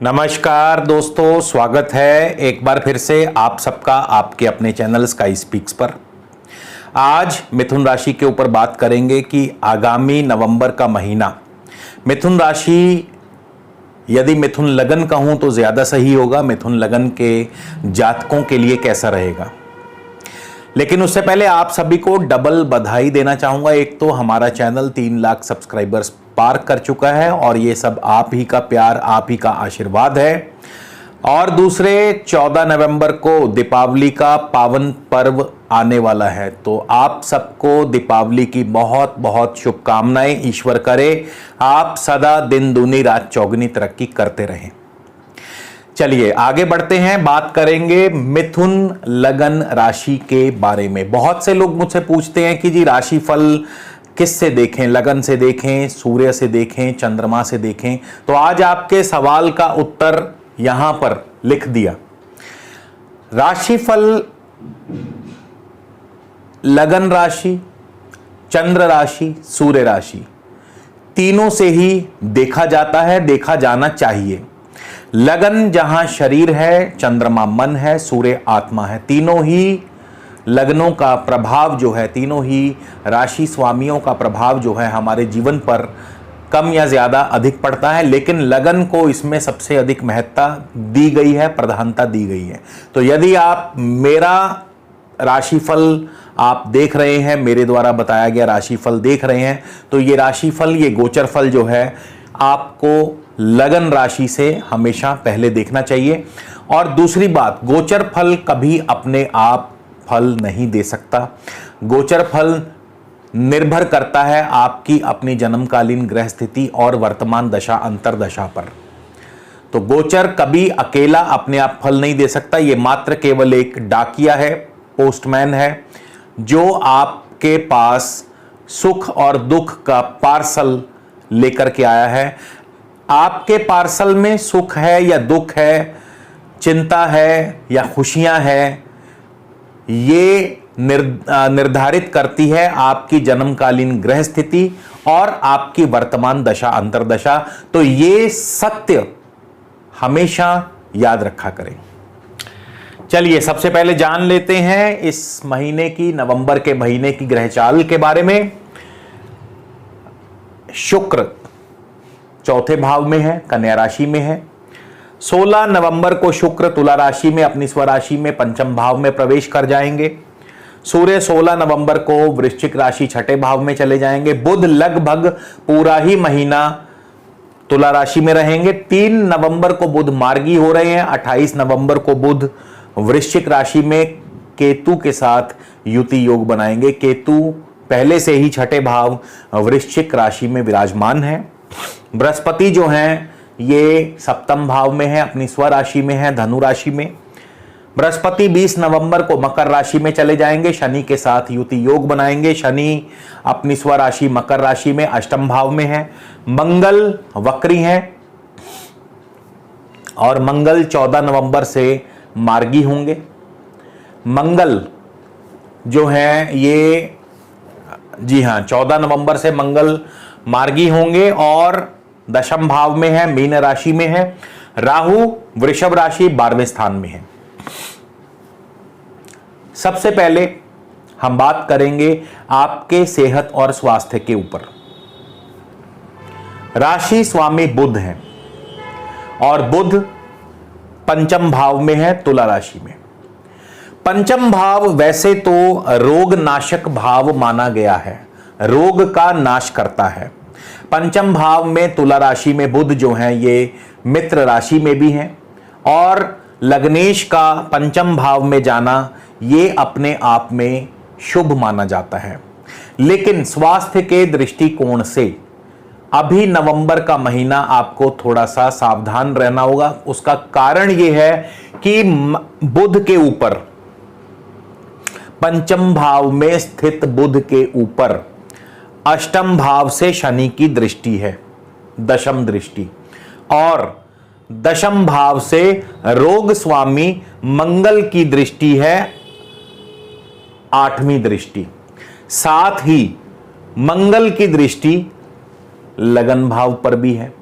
नमस्कार दोस्तों, स्वागत है एक बार फिर से आप सबका आपके अपने चैनल स्काई स्पीक्स पर। आज मिथुन राशि के ऊपर बात करेंगे कि आगामी नवंबर का महीना मिथुन राशि, यदि मिथुन लगन कहूं तो ज़्यादा सही होगा, मिथुन लगन के जातकों के लिए कैसा रहेगा। लेकिन उससे पहले आप सभी को डबल बधाई देना चाहूँगा। एक तो हमारा चैनल 3 लाख सब्सक्राइबर्स पार कर चुका है और ये सब आप ही का प्यार, आप ही का आशीर्वाद है। और दूसरे 14 नवंबर को दीपावली का पावन पर्व आने वाला है, तो आप सबको दीपावली की बहुत बहुत शुभकामनाएं। ईश्वर करे आप सदा दिन दूनी रात चौगुनी तरक्की करते रहें। चलिए आगे बढ़ते हैं, बात करेंगे मिथुन लगन राशि के बारे में। बहुत से लोग मुझसे पूछते हैं कि जी राशिफल किस से देखें, लगन से देखें, सूर्य से देखें, चंद्रमा से देखें। तो आज आपके सवाल का उत्तर यहां पर लिख दिया। राशिफल लगन राशि, चंद्र राशि, सूर्य राशि तीनों से ही देखा जाता है, देखा जाना चाहिए। लगन जहां शरीर है, चंद्रमा मन है, सूर्य आत्मा है। तीनों ही लग्नों का प्रभाव जो है, तीनों ही राशि स्वामियों का प्रभाव जो है हमारे जीवन पर कम या ज्यादा अधिक पड़ता है, लेकिन लगन को इसमें सबसे अधिक महत्ता दी गई है, प्रधानता दी गई है। तो यदि आप मेरा राशिफल आप देख रहे हैं, मेरे द्वारा बताया गया राशिफल देख रहे हैं, तो ये राशिफल, ये गोचर फल जो है आपको लगन राशि से हमेशा पहले देखना चाहिए। और दूसरी बात, गोचर फल कभी अपने आप फल नहीं दे सकता। गोचर फल निर्भर करता है आपकी अपनी जन्मकालीन ग्रह स्थिति और वर्तमान दशा अंतरदशा पर। तो गोचर कभी अकेला अपने आप फल नहीं दे सकता। ये मात्र केवल एक डाकिया है, पोस्टमैन है, जो आपके पास सुख और दुख का पार्सल लेकर के आया है। आपके पार्सल में सुख है या दुख है, चिंता है या खुशियां है, ये निर्धारित करती है आपकी जन्मकालीन ग्रह स्थिति और आपकी वर्तमान दशा अंतरदशा। तो ये सत्य हमेशा याद रखा करें। चलिए सबसे पहले जान लेते हैं इस महीने की, नवंबर के महीने की ग्रह चाल के बारे में। शुक्र चौथे भाव में है, कन्या राशि में है। 16 नवंबर को शुक्र तुला राशि में अपनी स्वराशि में पंचम भाव में प्रवेश कर जाएंगे। सूर्य 16 नवंबर को वृश्चिक राशि छठे भाव में चले जाएंगे। बुध लगभग पूरा ही महीना तुला राशि में रहेंगे। 3 नवंबर को बुध मार्गी हो रहे हैं। 28 नवंबर को बुध वृश्चिक राशि में केतु के साथ युति योग बनाएंगे। केतु पहले से ही छठे भाव वृश्चिक राशि में विराजमान है। बृहस्पति जो हैं ये सप्तम भाव में है, अपनी स्वराशि में है, धनु राशि में। बृहस्पति 20 नवंबर को मकर राशि में चले जाएंगे, शनि के साथ युति योग बनाएंगे। शनि अपनी स्वराशि मकर राशि में अष्टम भाव में है। मंगल वक्री हैं और मंगल 14 नवंबर से मार्गी होंगे। मंगल जो है ये, जी हां, 14 नवंबर से मंगल मार्गी होंगे और दशम भाव में है, मीन राशि में है। राहु वृषभ राशि 12वें स्थान में है। सबसे पहले हम बात करेंगे आपके सेहत और स्वास्थ्य के ऊपर। राशि स्वामी बुध है और बुध पंचम भाव में है, तुला राशि में। पंचम भाव वैसे तो रोग नाशक भाव माना गया है, रोग का नाश करता है। पंचम भाव में तुला राशि में बुध जो हैं ये मित्र राशि में भी हैं और लग्नेश का पंचम भाव में जाना ये अपने आप में शुभ माना जाता है। लेकिन स्वास्थ्य के दृष्टिकोण से अभी नवंबर का महीना आपको थोड़ा सा सावधान रहना होगा। उसका कारण ये है कि बुध के ऊपर, पंचम भाव में स्थित बुध के ऊपर अष्टम भाव से शनि की दृष्टि है, दशम दृष्टि, और दशम भाव से रोग स्वामी मंगल की दृष्टि है, 8वीं दृष्टि। साथ ही मंगल की दृष्टि लगन भाव पर भी है।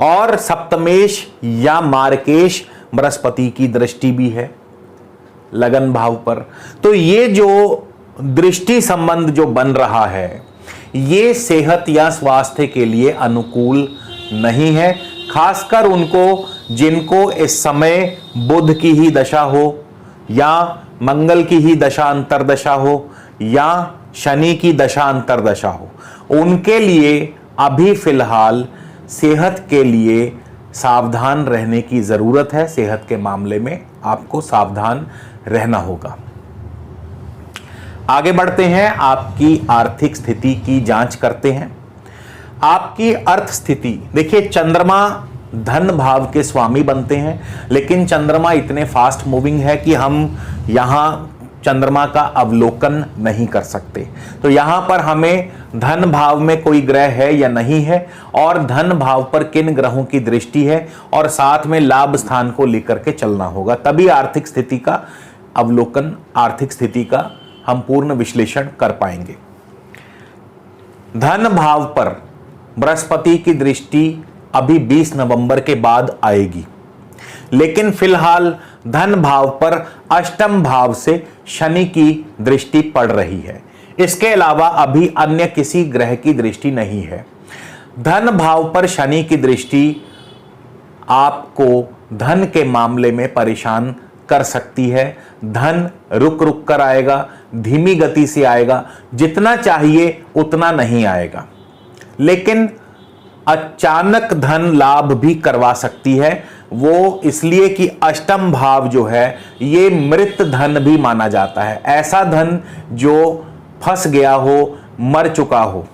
और सप्तमेश या मार्केश बृहस्पति की दृष्टि भी है लगन भाव पर। तो ये जो दृष्टि संबंध जो बन रहा है ये सेहत या स्वास्थ्य के लिए अनुकूल नहीं है, खासकर उनको जिनको इस समय बुध की ही दशा हो या मंगल की ही दशा अंतरदशा हो या शनि की दशा अंतरदशा हो, उनके लिए अभी फिलहाल सेहत के लिए सावधान रहने की जरूरत है। सेहत के मामले में आपको सावधान रहना होगा। आगे बढ़ते हैं, आपकी आर्थिक स्थिति की जांच करते हैं। आपकी अर्थ स्थिति देखिए, चंद्रमा धन भाव के स्वामी बनते हैं, लेकिन चंद्रमा इतने फास्ट मूविंग है कि हम यहां चंद्रमा का अवलोकन नहीं कर सकते। तो यहां पर हमें धन भाव में कोई ग्रह है या नहीं है, और धन भाव पर किन ग्रहों की दृष्टि है, और साथ में लाभ स्थान को लेकर के चलना होगा, तभी आर्थिक स्थिति का अवलोकन, आर्थिक स्थिति का हम पूर्ण विश्लेषण कर पाएंगे। धन भाव पर बृहस्पति की दृष्टि अभी 20 नवंबर के बाद आएगी, लेकिन फिलहाल धन भाव पर अष्टम भाव से शनि की दृष्टि पड़ रही है। इसके अलावा अभी अन्य किसी ग्रह की दृष्टि नहीं है। धन भाव पर शनि की दृष्टि आपको धन के मामले में परेशान कर सकती है। धन रुक रुक कर आएगा, धीमी गति से आएगा, जितना चाहिए उतना नहीं आएगा, लेकिन अचानक धन लाभ भी करवा सकती है। वो इसलिए कि अष्टम भाव जो है ये मृत धन भी माना जाता है, ऐसा धन जो फंस गया हो, मर चुका हो,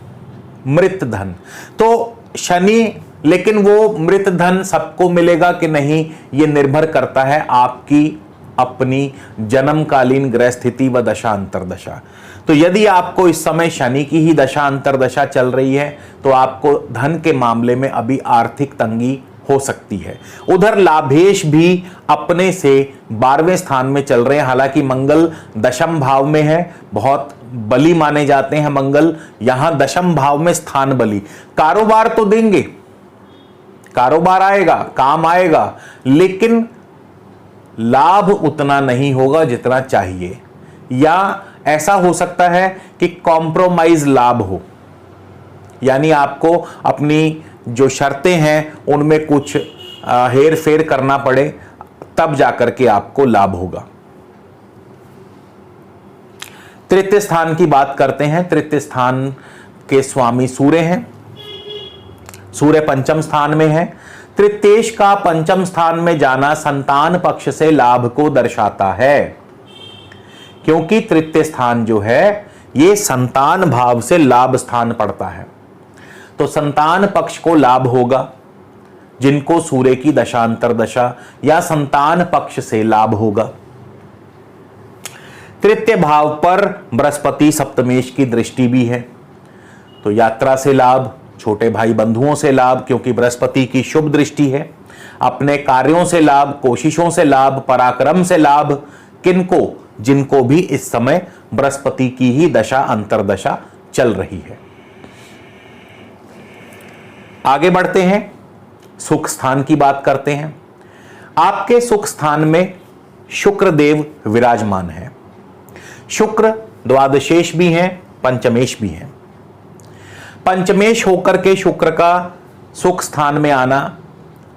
मृत धन। तो शनि, लेकिन वो मृत धन सबको मिलेगा कि नहीं ये निर्भर करता है आपकी अपनी जन्मकालीन ग्रह स्थिति व दशा अंतरदशा। तो यदि आपको इस समय शनि की ही दशा अंतरदशा चल रही है तो आपको धन के मामले में अभी आर्थिक तंगी हो सकती है। उधर लाभेश भी अपने से 12वें स्थान में चल रहे हैं, हालांकि मंगल दशम भाव में है, बहुत बली माने जाते हैं मंगल, यहां दशम भाव में स्थान बली। कारोबार तो देंगे, कारोबार आएगा, काम आएगा, लेकिन लाभ उतना नहीं होगा जितना चाहिए, या ऐसा हो सकता है कि कॉम्प्रोमाइज लाभ हो, यानी आपको अपनी जो शर्तें हैं उनमें कुछ हेर फेर करना पड़े, तब जाकर के आपको लाभ होगा। तृतीय स्थान की बात करते हैं। तृतीय स्थान के स्वामी सूर्य हैं, सूर्य पंचम स्थान में है। तृतीयेश का पंचम स्थान में जाना संतान पक्ष से लाभ को दर्शाता है, क्योंकि तृतीय स्थान जो है ये संतान भाव से लाभ स्थान पड़ता है। तो संतान पक्ष को लाभ होगा जिनको सूर्य की दशांतर दशा या संतान पक्ष से लाभ होगा। तृतीय भाव पर बृहस्पति सप्तमेश की दृष्टि भी है, तो यात्रा से लाभ, छोटे भाई बंधुओं से लाभ, क्योंकि बृहस्पति की शुभ दृष्टि है। अपने कार्यों से लाभ, कोशिशों से लाभ, पराक्रम से लाभ, किनको, जिनको भी इस समय बृहस्पति की ही दशा अंतरदशा चल रही है। आगे बढ़ते हैं, सुख स्थान की बात करते हैं। आपके सुख स्थान में शुक्र देव विराजमान है। शुक्र द्वादशेश भी हैं, पंचमेश भी हैं। पंचमेश होकर के शुक्र का सुख स्थान में आना,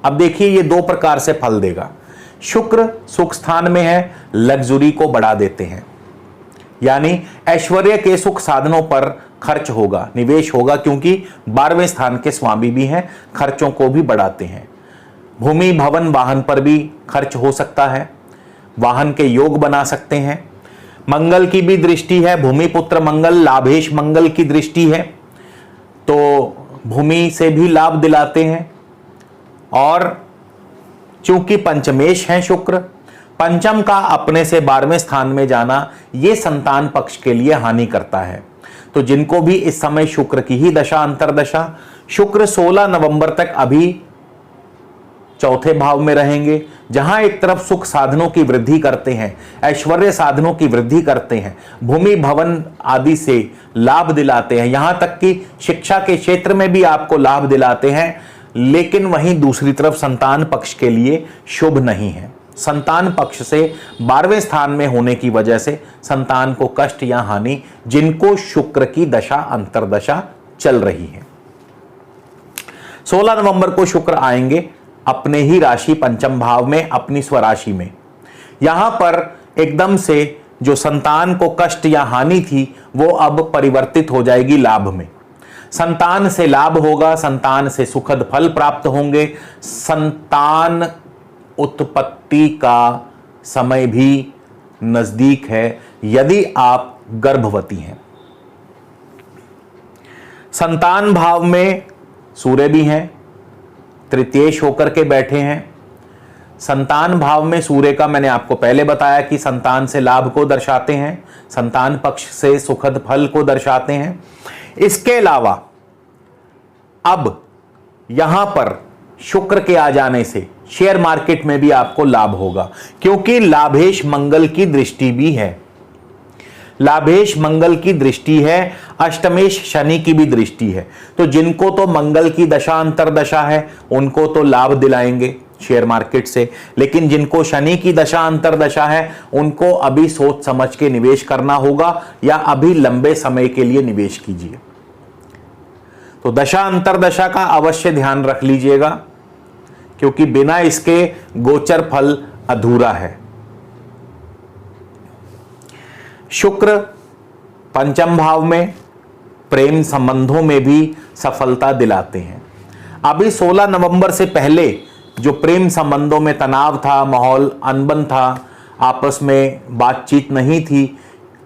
अब देखिए ये दो प्रकार से फल देगा। शुक्र सुख स्थान में है, लग्जरी को बढ़ा देते हैं, यानी ऐश्वर्य के सुख साधनों पर खर्च होगा, निवेश होगा, क्योंकि 12वें स्थान के स्वामी भी हैं, खर्चों को भी बढ़ाते हैं। भूमि भवन वाहन पर भी खर्च हो सकता है, वाहन के योग बना सकते हैं। मंगल की भी दृष्टि है, भूमि पुत्र मंगल, लाभेश मंगल की दृष्टि है, तो भूमि से भी लाभ दिलाते हैं। और चूंकि पंचमेश हैं शुक्र, पंचम का अपने से 12वें स्थान में जाना ये संतान पक्ष के लिए हानि करता है। तो जिनको भी इस समय शुक्र की ही दशा अंतरदशा, शुक्र 16 नवंबर तक अभी चौथे भाव में रहेंगे, जहां एक तरफ सुख साधनों की वृद्धि करते हैं, ऐश्वर्य साधनों की वृद्धि करते हैं, भूमि भवन आदि से लाभ दिलाते हैं, यहां तक कि शिक्षा के क्षेत्र में भी आपको लाभ दिलाते हैं। लेकिन वहीं दूसरी तरफ संतान पक्ष के लिए शुभ नहीं है। संतान पक्ष से 12वें स्थान में होने की वजह से संतान को कष्ट या हानि, जिनको शुक्र की दशा अंतर्दशा चल रही है। 16 नवंबर को शुक्र आएंगे अपने ही राशि पंचम भाव में, अपनी स्वराशि में। यहां पर एकदम से जो संतान को कष्ट या हानि थी वो अब परिवर्तित हो जाएगी लाभ में। संतान से लाभ होगा, संतान से सुखद फल प्राप्त होंगे। संतान उत्पत्ति का समय भी नजदीक है यदि आप गर्भवती हैं। संतान भाव में सूर्य भी हैं, तृतीयेश होकर के बैठे हैं। संतान भाव में सूर्य का मैंने आपको पहले बताया कि संतान से लाभ को दर्शाते हैं, संतान पक्ष से सुखद फल को दर्शाते हैं। इसके अलावा अब यहां पर शुक्र के आ जाने से शेयर मार्केट में भी आपको लाभ होगा, क्योंकि लाभेश मंगल की दृष्टि भी है। लाभेश मंगल की दृष्टि है, अष्टमेश शनि की भी दृष्टि है। तो जिनको तो मंगल की दशा अंतर्दशा है उनको तो लाभ दिलाएंगे शेयर मार्केट से, लेकिन जिनको शनि की दशा अंतर्दशा है उनको अभी सोच समझ के निवेश करना होगा या अभी लंबे समय के लिए निवेश कीजिए। तो दशा अंतर्दशा का अवश्य ध्यान रख लीजिएगा, क्योंकि बिना इसके गोचर फल अधूरा है। शुक्र पंचम भाव में प्रेम संबंधों में भी सफलता दिलाते हैं। अभी 16 नवंबर से पहले जो प्रेम संबंधों में तनाव था, माहौल अनबन था, आपस में बातचीत नहीं थी,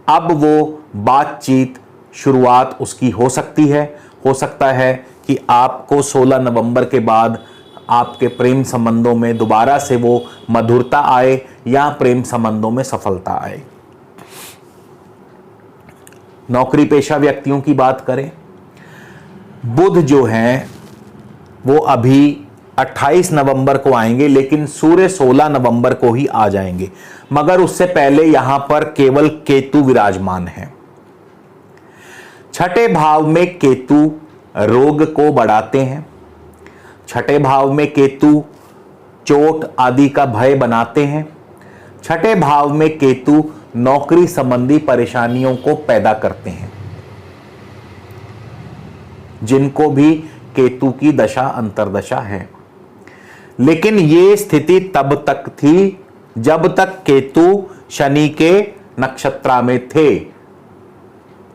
अब वो बातचीत शुरुआत उसकी हो सकती है। हो सकता है कि आपको 16 नवंबर के बाद आपके प्रेम संबंधों में दोबारा से वो मधुरता आए या प्रेम संबंधों में सफलता आए। नौकरी पेशा व्यक्तियों की बात करें, बुध जो हैं वो अभी 28 नवंबर को आएंगे, लेकिन सूर्य 16 नवंबर को ही आ जाएंगे, मगर उससे पहले यहां पर केवल केतु विराजमान है। छठे भाव में केतु रोग को बढ़ाते हैं। छठे भाव में केतु चोट आदि का भय बनाते हैं। छठे भाव में केतु नौकरी संबंधी परेशानियों को पैदा करते हैं। जिनको भी केतु की दशा अंतर्दशा है, लेकिन ये स्थिति तब तक थी जब तक केतु शनि के नक्षत्र में थे,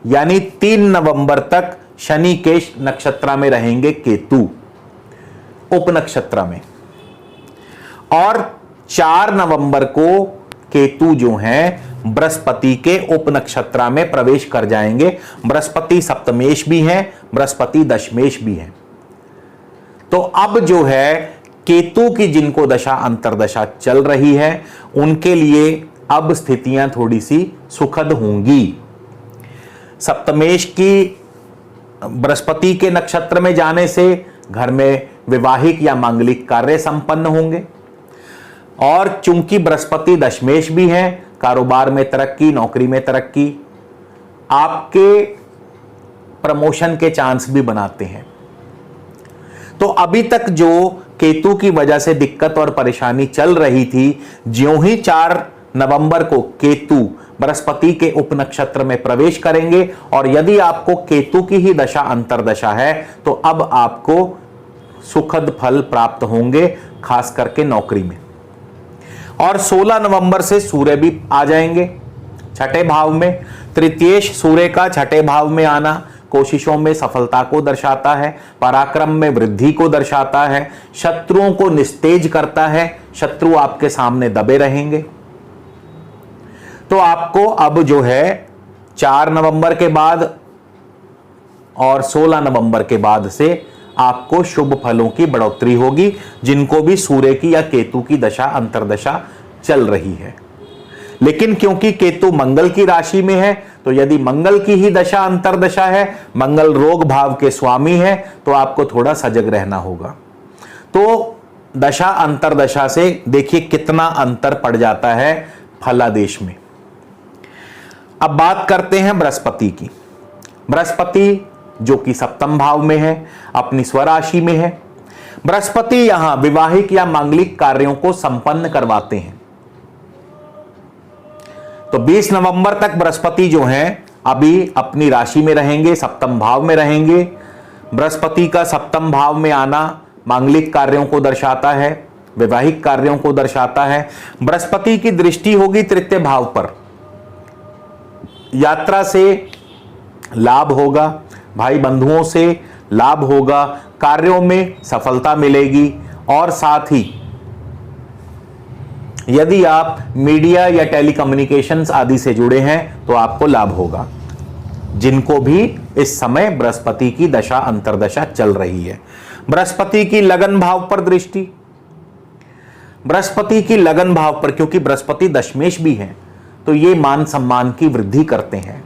यानी 3 नवंबर तक शनि के नक्षत्र में रहेंगे केतु, उपनक्षत्र में। और 4 नवंबर को केतु जो हैं बृहस्पति के उपनक्षत्र में प्रवेश कर जाएंगे। बृहस्पति सप्तमेश भी हैं, बृहस्पति दशमेश भी हैं। तो अब जो है केतु की जिनको दशा अंतर्दशा चल रही है उनके लिए अब स्थितियां थोड़ी सी सुखद होंगी। सप्तमेश की बृहस्पति के नक्षत्र में जाने से घर में वैवाहिक या मांगलिक कार्य संपन्न होंगे, और चूंकि बृहस्पति दशमेश भी है, कारोबार में तरक्की, नौकरी में तरक्की, आपके प्रमोशन के चांस भी बनाते हैं। तो अभी तक जो केतु की वजह से दिक्कत और परेशानी चल रही थी, ज्यों ही 4 नवंबर को केतु बृहस्पति के उपनक्षत्र में प्रवेश करेंगे, और यदि आपको केतु की ही दशा अंतर्दशा है तो अब आपको सुखद फल प्राप्त होंगे, खास करके नौकरी में। और 16 नवंबर से सूर्य भी आ जाएंगे छठे भाव में। तृतीयेश सूर्य का छठे भाव में आना कोशिशों में सफलता को दर्शाता है, पराक्रम में वृद्धि को दर्शाता है, शत्रुओं को निस्तेज करता है, शत्रु आपके सामने दबे रहेंगे। तो आपको अब जो है 4 नवंबर के बाद और 16 नवंबर के बाद से आपको शुभ फलों की बढ़ोतरी होगी, जिनको भी सूर्य की या केतु की दशा अंतर्दशा चल रही है। लेकिन क्योंकि केतु मंगल की राशि में है, तो यदि मंगल की ही दशा अंतर्दशा है, मंगल रोग भाव के स्वामी है, तो आपको थोड़ा सजग रहना होगा। तो दशा अंतर्दशा से देखिए कितना अंतर पड़ जाता है फलादेश में। अब बात करते हैं बृहस्पति की। बृहस्पति जो कि सप्तम भाव में है, अपनी स्वराशि में है। बृहस्पति यहां विवाहिक या मांगलिक कार्यों को संपन्न करवाते हैं। तो 20 नवंबर तक बृहस्पति जो हैं अभी अपनी राशि में रहेंगे, सप्तम भाव में रहेंगे। बृहस्पति का सप्तम भाव में आना मांगलिक कार्यों को दर्शाता है, वैवाहिक कार्यों को दर्शाता है। बृहस्पति की दृष्टि होगी तृतीय भाव पर, यात्रा से लाभ होगा, भाई बंधुओं से लाभ होगा, कार्यों में सफलता मिलेगी और साथ ही यदि आप मीडिया या टेलीकम्युनिकेशंस आदि से जुड़े हैं तो आपको लाभ होगा, जिनको भी इस समय बृहस्पति की दशा अंतर्दशा चल रही है। बृहस्पति की लगन भाव पर दृष्टि, बृहस्पति की लगन भाव पर, क्योंकि बृहस्पति दशमेश भी हैं तो ये मान सम्मान की वृद्धि करते हैं,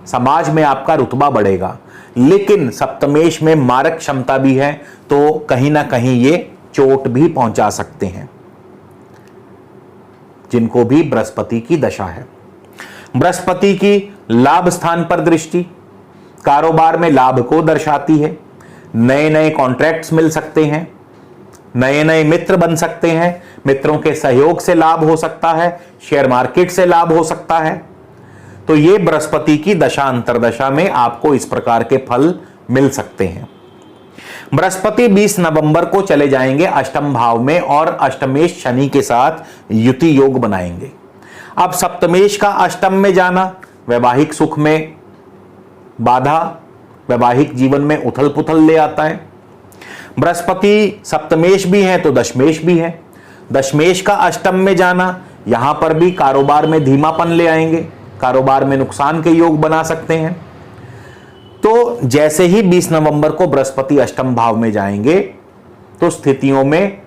समाज में आपका रुतबा बढ़ेगा। लेकिन सप्तमेश में मारक क्षमता भी है तो कहीं ना कहीं ये चोट भी पहुंचा सकते हैं जिनको भी बृहस्पति की दशा है। बृहस्पति की लाभ स्थान पर दृष्टि कारोबार में लाभ को दर्शाती है। नए नए कॉन्ट्रैक्ट्स मिल सकते हैं, नए नए मित्र बन सकते हैं, मित्रों के सहयोग से लाभ हो सकता है, शेयर मार्केट से लाभ हो सकता है। तो ये बृहस्पति की दशा अंतर्दशा में आपको इस प्रकार के फल मिल सकते हैं। बृहस्पति 20 नवंबर को चले जाएंगे अष्टम भाव में और अष्टमेश शनि के साथ युति योग बनाएंगे। अब सप्तमेश का अष्टम में जाना वैवाहिक सुख में बाधा, वैवाहिक जीवन में उथल पुथल ले आता है। बृहस्पति सप्तमेश भी है तो दशमेश भी है। दशमेश का अष्टम में जाना यहां पर भी कारोबार में धीमापन ले आएंगे, कारोबार में नुकसान के योग बना सकते हैं। तो जैसे ही 20 नवंबर को बृहस्पति अष्टम भाव में जाएंगे तो स्थितियों में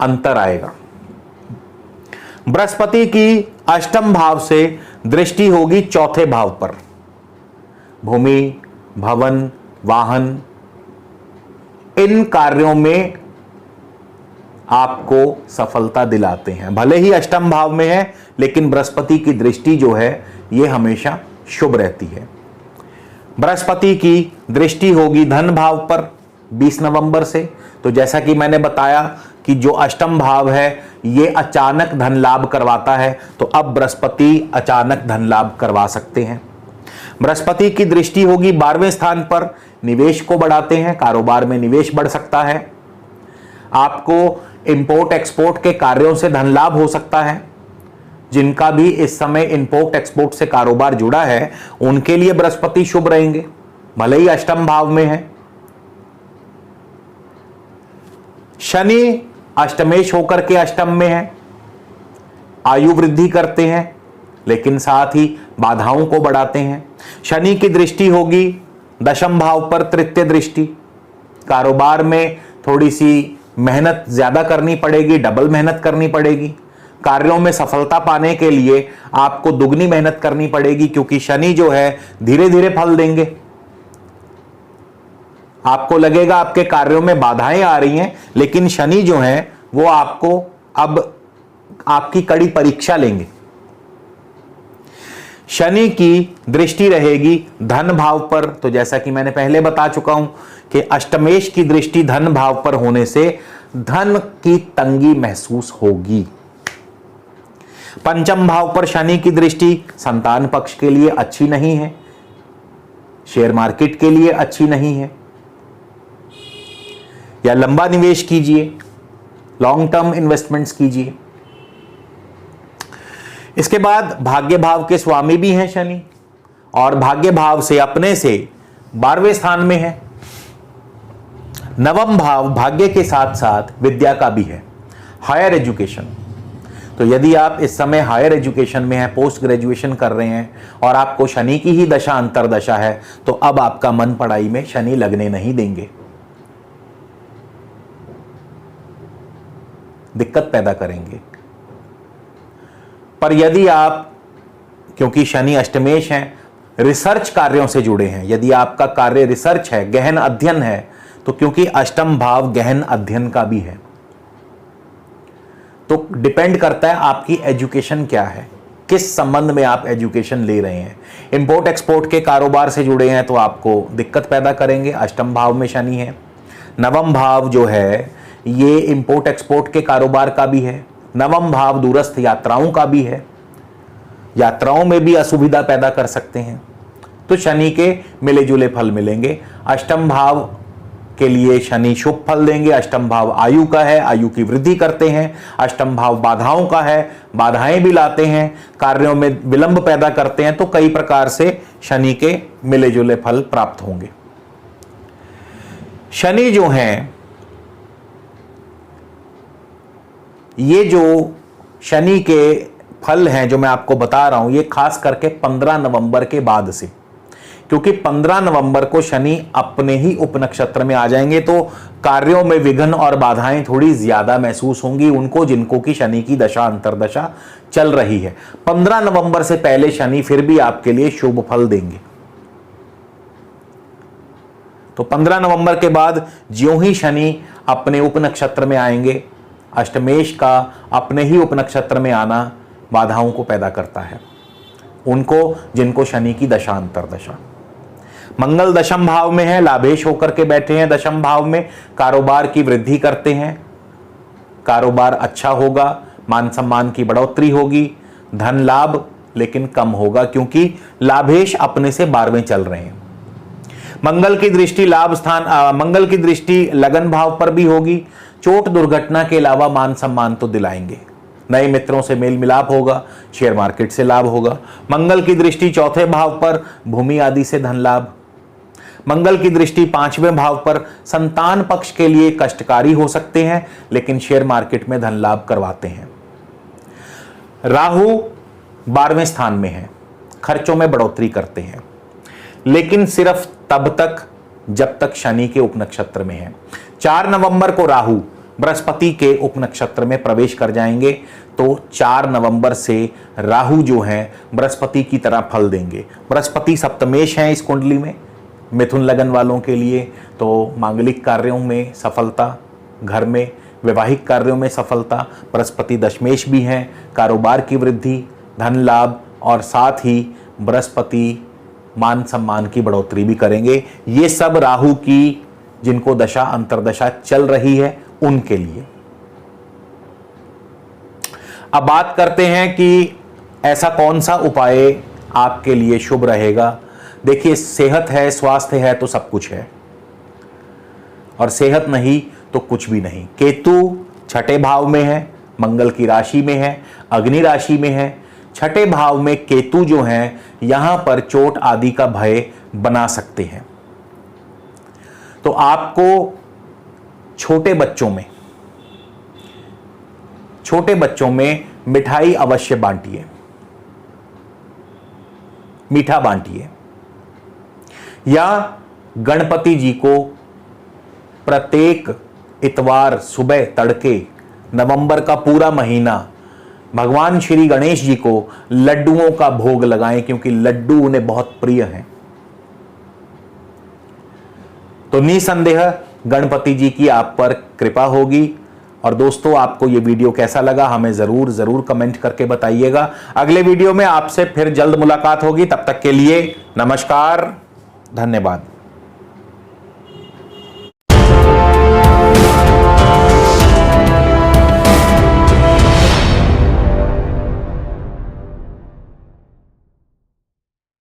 अंतर आएगा। बृहस्पति की अष्टम भाव से दृष्टि होगी चौथे भाव पर। भूमि, भवन, वाहन, इन कार्यों में आपको सफलता दिलाते हैं। भले ही अष्टम भाव में है लेकिन बृहस्पति की दृष्टि जो है यह हमेशा शुभ रहती है। बृहस्पति की दृष्टि होगी धन भाव पर 20 नवंबर से। तो जैसा कि मैंने बताया कि जो अष्टम भाव है ये अचानक धन लाभ करवाता है, तो अब बृहस्पति अचानक धन लाभ करवा सकते हैं। बृहस्पति की दृष्टि होगी 12वें स्थान पर, निवेश को बढ़ाते हैं, कारोबार में निवेश बढ़ सकता है। आपको इंपोर्ट एक्सपोर्ट के कार्यों से धन लाभ हो सकता है। जिनका भी इस समय इंपोर्ट एक्सपोर्ट से कारोबार जुड़ा है उनके लिए बृहस्पति शुभ रहेंगे, भले ही अष्टम भाव में है। शनि अष्टमेश होकर के अष्टम में है, आयु वृद्धि करते हैं लेकिन साथ ही बाधाओं को बढ़ाते हैं। शनि की दृष्टि होगी दशम भाव पर, तृतीय दृष्टि। कारोबार में थोड़ी सी मेहनत ज्यादा करनी पड़ेगी, डबल मेहनत करनी पड़ेगी। कार्यों में सफलता पाने के लिए आपको दुगनी मेहनत करनी पड़ेगी, क्योंकि शनि जो है धीरे धीरे फल देंगे। आपको लगेगा आपके कार्यों में बाधाएं आ रही हैं, लेकिन शनि जो हैं वो आपको अब आपकी कड़ी परीक्षा लेंगे। शनि की दृष्टि रहेगी धन भाव पर। तो जैसा कि मैंने पहले बता चुका हूं कि अष्टमेश की दृष्टि धन भाव पर होने से धन की तंगी महसूस होगी। पंचम भाव पर शनि की दृष्टि संतान पक्ष के लिए अच्छी नहीं है, शेयर मार्केट के लिए अच्छी नहीं है, या लंबा निवेश कीजिए, लॉन्ग टर्म इन्वेस्टमेंट्स कीजिए। इसके बाद भाग्य भाव के स्वामी भी हैं शनि, और भाग्य भाव से अपने से 12वें स्थान में है। नवम भाव भाग्य के साथ साथ विद्या का भी है, हायर एजुकेशन। तो यदि आप इस समय हायर एजुकेशन में हैं, पोस्ट ग्रेजुएशन कर रहे हैं और आपको शनि की ही दशा अंतर्दशा है, तो अब आपका मन पढ़ाई में शनि लगने नहीं देंगे, दिक्कत पैदा करेंगे। पर यदि आप, क्योंकि शनि अष्टमेश हैं, रिसर्च कार्यों से जुड़े हैं, यदि आपका कार्य रिसर्च है, गहन अध्ययन है, तो क्योंकि अष्टम भाव गहन अध्ययन का भी है, तो डिपेंड करता है आपकी एजुकेशन क्या है, किस संबंध में आप एजुकेशन ले रहे हैं। इंपोर्ट एक्सपोर्ट के कारोबार से जुड़े हैं तो आपको दिक्कत पैदा करेंगे, अष्टम भाव में शनि है। नवम भाव जो है ये इंपोर्ट एक्सपोर्ट के कारोबार का भी है, नवम भाव दूरस्थ यात्राओं का भी है, यात्राओं में भी असुविधा पैदा कर सकते हैं। तो शनि के मिले जुले फल मिलेंगे। अष्टम भाव के लिए शनि शुभ फल देंगे। अष्टम भाव आयु का है, आयु की वृद्धि करते हैं। अष्टम भाव बाधाओं का है, बाधाएं भी लाते हैं, कार्यों में विलंब पैदा करते हैं। तो कई प्रकार से शनि के मिले जुले फल प्राप्त होंगे। शनि जो हैं, ये जो शनि के फल हैं जो मैं आपको बता रहा हूं, ये खास करके 15 नवंबर के बाद से, क्योंकि 15 नवंबर को शनि अपने ही उपनक्षत्र में आ जाएंगे, तो कार्यों में विघ्न और बाधाएं थोड़ी ज्यादा महसूस होंगी उनको, जिनको कि शनि की दशा अंतर्दशा चल रही है। 15 नवंबर से पहले शनि फिर भी आपके लिए शुभ फल देंगे। तो 15 नवंबर के बाद ज्यों ही शनि अपने उपनक्षत्र में आएंगे, अष्टमेश का अपने ही उपनक्षत्र में आना बाधाओं को पैदा करता है उनको, जिनको शनि की दशा अंतर्दशा। मंगल दशम भाव में है, लाभेश होकर के बैठे हैं दशम भाव में, कारोबार की वृद्धि करते हैं, कारोबार अच्छा होगा, मान सम्मान की बढ़ोतरी होगी, धन लाभ लेकिन कम होगा क्योंकि लाभेश अपने से 12वें चल रहे हैं। मंगल की दृष्टि लाभ स्थान, मंगल की दृष्टि लगन भाव पर भी होगी। चोट दुर्घटना के अलावा मान सम्मान तो दिलाएंगे, नए मित्रों से मेल मिलाप होगा, शेयर मार्केट से लाभ होगा। मंगल की दृष्टि चौथे भाव पर भूमि आदि से धन लाभ। मंगल की दृष्टि 5वें भाव पर संतान पक्ष के लिए कष्टकारी हो सकते हैं, लेकिन शेयर मार्केट में धन लाभ करवाते हैं। राहु 12वें स्थान में है, खर्चों में बढ़ोतरी करते हैं, लेकिन सिर्फ तब तक जब तक शनि के उपनक्षत्र में है। 4 नवंबर को राहु बृहस्पति के उपनक्षत्र में प्रवेश कर जाएंगे, तो 4 नवंबर से राहु जो हैं बृहस्पति की तरह फल देंगे। बृहस्पति सप्तमेश हैं इस कुंडली में, मिथुन लगन वालों के लिए तो मांगलिक कार्यों में सफलता, घर में वैवाहिक कार्यों में सफलता। बृहस्पति दशमेश भी हैं, कारोबार की वृद्धि, धन लाभ, और साथ ही बृहस्पति मान सम्मान की बढ़ोतरी भी करेंगे। ये सब राहु की जिनको दशा अंतर्दशा चल रही है उनके लिए। अब बात करते हैं कि ऐसा कौन सा उपाय आपके लिए शुभ रहेगा। देखिए, सेहत है, स्वास्थ्य है तो सब कुछ है, और सेहत नहीं तो कुछ भी नहीं। केतु छठे भाव में है, मंगल की राशि में है, अग्नि राशि में है। छठे भाव में केतु जो हैं यहां पर चोट आदि का भय बना सकते हैं। तो आपको छोटे बच्चों में मिठाई अवश्य बांटिए, मीठा बांटिए, या गणपति जी को प्रत्येक इतवार सुबह तड़के नवंबर का पूरा महीना भगवान श्री गणेश जी को लड्डुओं का भोग लगाएं, क्योंकि लड्डू उन्हें बहुत प्रिय हैं। तो निसंदेह गणपति जी की आप पर कृपा होगी। और दोस्तों, आपको ये वीडियो कैसा लगा हमें जरूर कमेंट करके बताइएगा। अगले वीडियो में आपसे फिर जल्द मुलाकात होगी। तब तक के लिए नमस्कार, धन्यवाद।